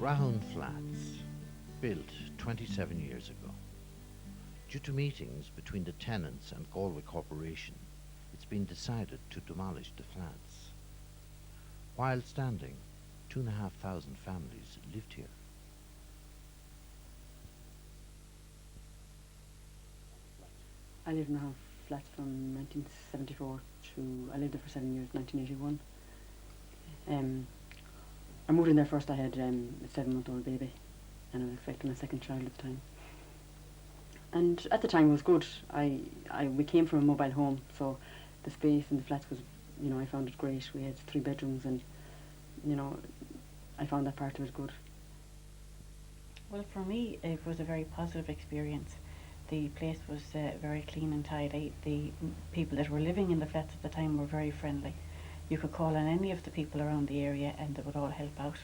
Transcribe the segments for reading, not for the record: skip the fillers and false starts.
Rahoon Flats, built 27 years ago. Due to meetings between the tenants and Galway Corporation, it's been decided to demolish the flats. While standing, 2,500 families lived here. I lived in a flat from 1974 to, I lived there for 7 years, 1981. I moved in there first. I had a 7-month-old baby and I was expecting my second child at the time. And at the time it was good. We came from a mobile home, so the space in the flats was, I found it great. We had 3 bedrooms and, I found that part of it good. Well, for me, it was a very positive experience. The place was very clean and tidy. The people that were living in the flats at the time were very friendly. You could call on any of the people around the area and they would all help out.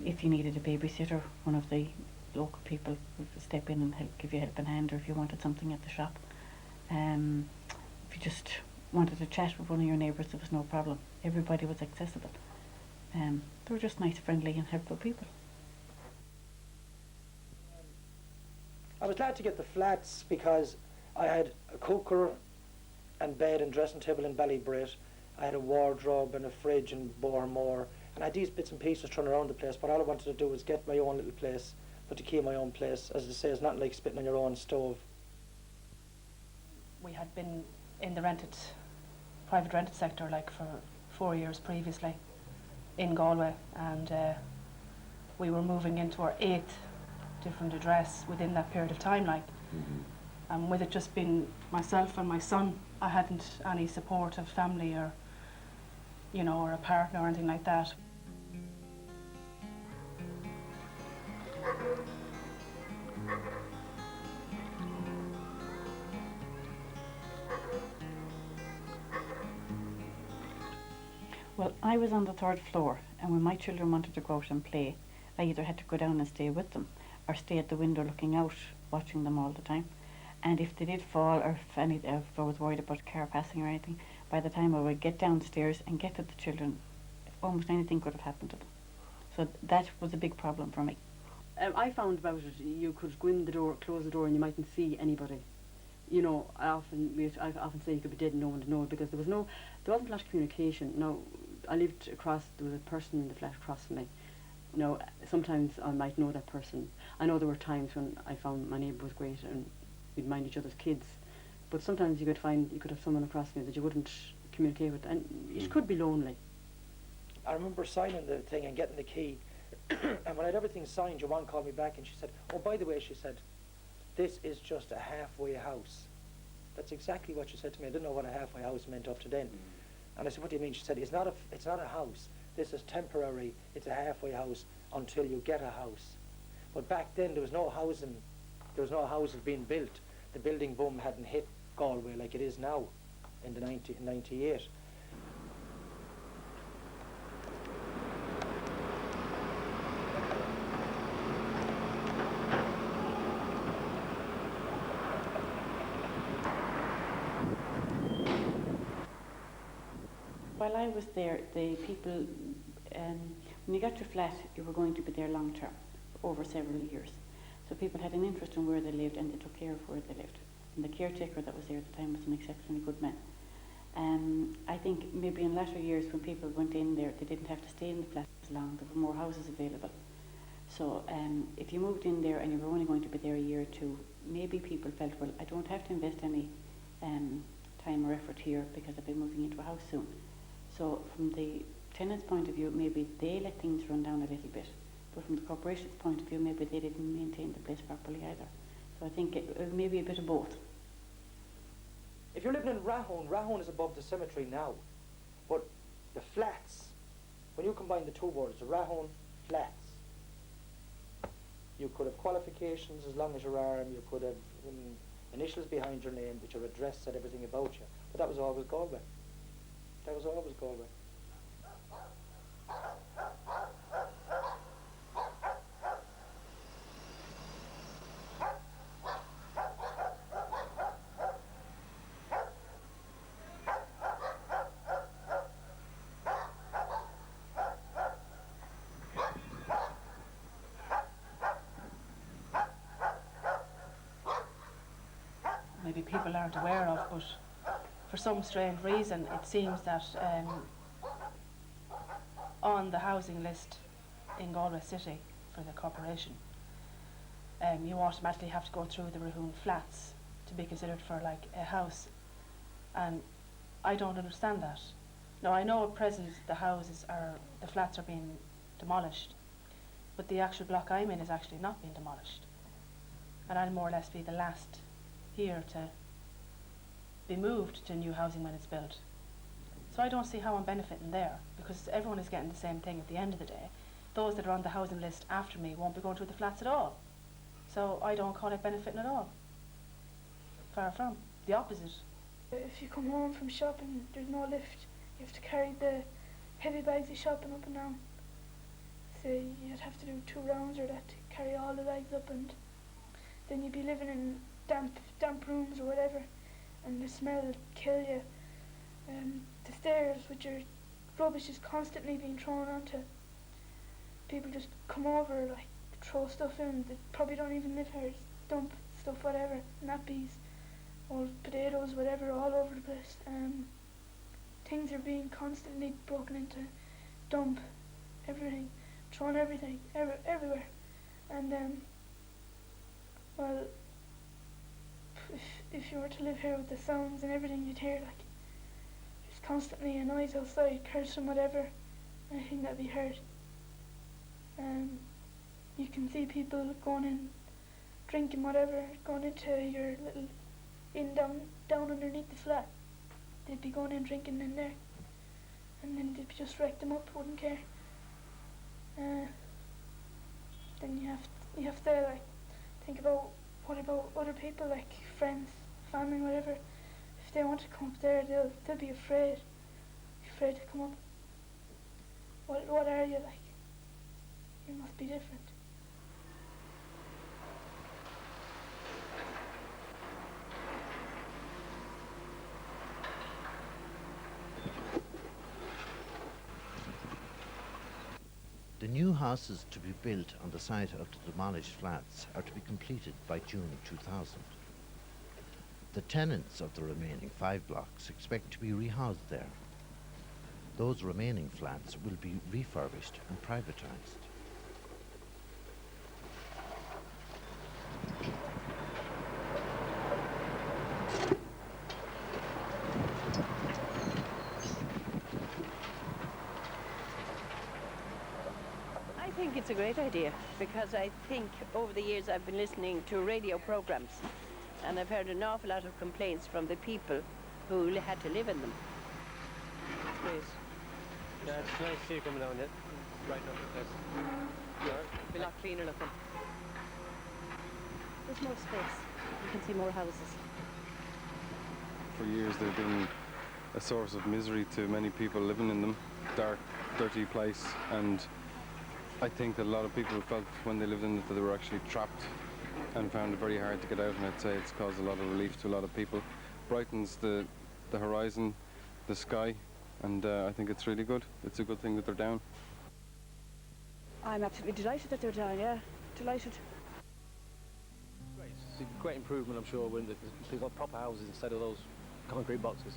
If you needed a babysitter, one of the local people would step in and give you a helping hand, or if you wanted something at the shop. If you just wanted to chat with one of your neighbours, there was no problem. Everybody was accessible. They were just nice, friendly and helpful people. I was glad to get the flats because I had a cooker and bed and dressing table in Ballybrit. I had a wardrobe and a fridge in Bohermore, and I had these bits and pieces thrown around the place, but all I wanted to do was get my own little place, but to keep my own place. As they say, it's not like spitting on your own stove. We had been in the private rented sector for 4 years previously in Galway, and we were moving into our 8th different address within that period of time. And with it just being myself and my son, I hadn't any support of family or or a partner or anything like that. Well, I was on the 3rd floor, and when my children wanted to go out and play, I either had to go down and stay with them or stay at the window looking out, watching them all the time. And if they did fall, or if I was worried about a car passing or anything, by the time I would get downstairs and get to the children, almost anything could have happened to them. So that was a big problem for me. I found about it, you could go in the door, close the door, and you mightn't see anybody. I often say you could be dead and no one to know it, because there wasn't a lot of communication. Now, I lived across, there was a person in the flat across from me. Sometimes I might know that person. I know there were times when I found my neighbour was great and we'd mind each other's kids, but sometimes you could have someone across me that you wouldn't communicate with, and it could be lonely. I remember signing the thing and getting the key, and when I had everything signed, Joanne called me back and she said, "Oh, by the way," she said, "this is just a halfway house." That's exactly what she said to me. I didn't know what a halfway house meant up to then. And I said, "What do you mean?" She said, it's not a house. This is temporary. It's a halfway house until you get a house." But back then there was no housing. There was no houses being built. The building boom hadn't hit Galway like it is now in 98. While I was there, the people, when you got your flat, you were going to be there long term, over several years. So people had an interest in where they lived and they took care of where they lived. And the caretaker that was there at the time was an exceptionally good man. I think maybe in latter years when people went in there, they didn't have to stay in the flat as long, there were more houses available. So if you moved in there and you were only going to be there a year or two, maybe people felt, well, I don't have to invest any time or effort here because I'll be moving into a house soon. So from the tenant's point of view, maybe they let things run down a little bit. But from the corporation's point of view, maybe they didn't maintain the place properly either. So I think it may be a bit of both. If you're living in Rahoon is above the cemetery now. But the flats, when you combine the two words, the Rahoon flats, you could have qualifications as long as your arm, you could have initials behind your name, but your address said everything about you. But that was always Galway. That was always Galway. people aren't aware of, but for some strange reason it seems that on the housing list in Galway City for the corporation, you automatically have to go through the Rahoon flats to be considered for like a house, and I don't understand that. Now I know at present the flats are being demolished, but the actual block I'm in is actually not being demolished, and I'll more or less be the last here to be moved to new housing when it's built. So I don't see how I'm benefiting there, because everyone is getting the same thing at the end of the day. Those that are on the housing list after me won't be going through the flats at all. So I don't call it benefiting at all. Far from. The opposite. If you come home from shopping, there's no lift. You have to carry the heavy bags of shopping up and down. So you'd have to do 2 rounds or that to carry all the bags up, and then you'd be living in damp rooms or whatever, and the smell would kill you. The stairs with your rubbish is constantly being thrown onto. People just come over, like, throw stuff in. They probably don't even live here. Just dump stuff, whatever, nappies, old potatoes, whatever, all over the place. Things are being constantly broken into. Dump everything, thrown everything, everywhere. And well, if you were to live here with the sounds and everything, you'd hear like there's constantly a noise outside, cursing, whatever, anything that be heard. You can see people going in, drinking, whatever, going into your little down underneath the flat. They'd be going in drinking in there, and then they'd just wreck them up, wouldn't care. Then you have to like think about what about other people, like friends, family, whatever. If they want to come up there, they'll be afraid to come up. What are you like? You must be different. The new houses to be built on the site of the demolished flats are to be completed by June 2000. The tenants of the remaining 5 blocks expect to be rehoused there. Those remaining flats will be refurbished and privatised. I think it's a great idea, because I think over the years I've been listening to radio programs, and I've heard an awful lot of complaints from the people who had to live in them. It's great. Yeah, it's nice to see you coming down it. Right up the place. It'll be a lot cleaner looking. There's more space. You can see more houses. For years they've been a source of misery to many people living in them. Dark, dirty place, and I think that a lot of people felt when they lived in it that they were actually trapped and found it very hard to get out, and I'd say it's caused a lot of relief to a lot of people. Brightens the horizon, the sky, and I think it's really good. It's a good thing that they're down. I'm absolutely delighted that they're down, yeah. Delighted. Great. It's a great improvement, I'm sure, when they've got proper houses instead of those concrete boxes.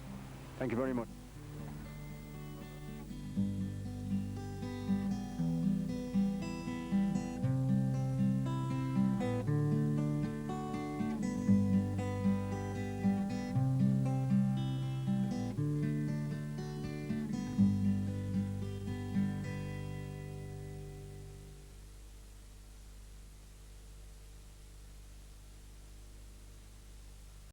Thank you very much.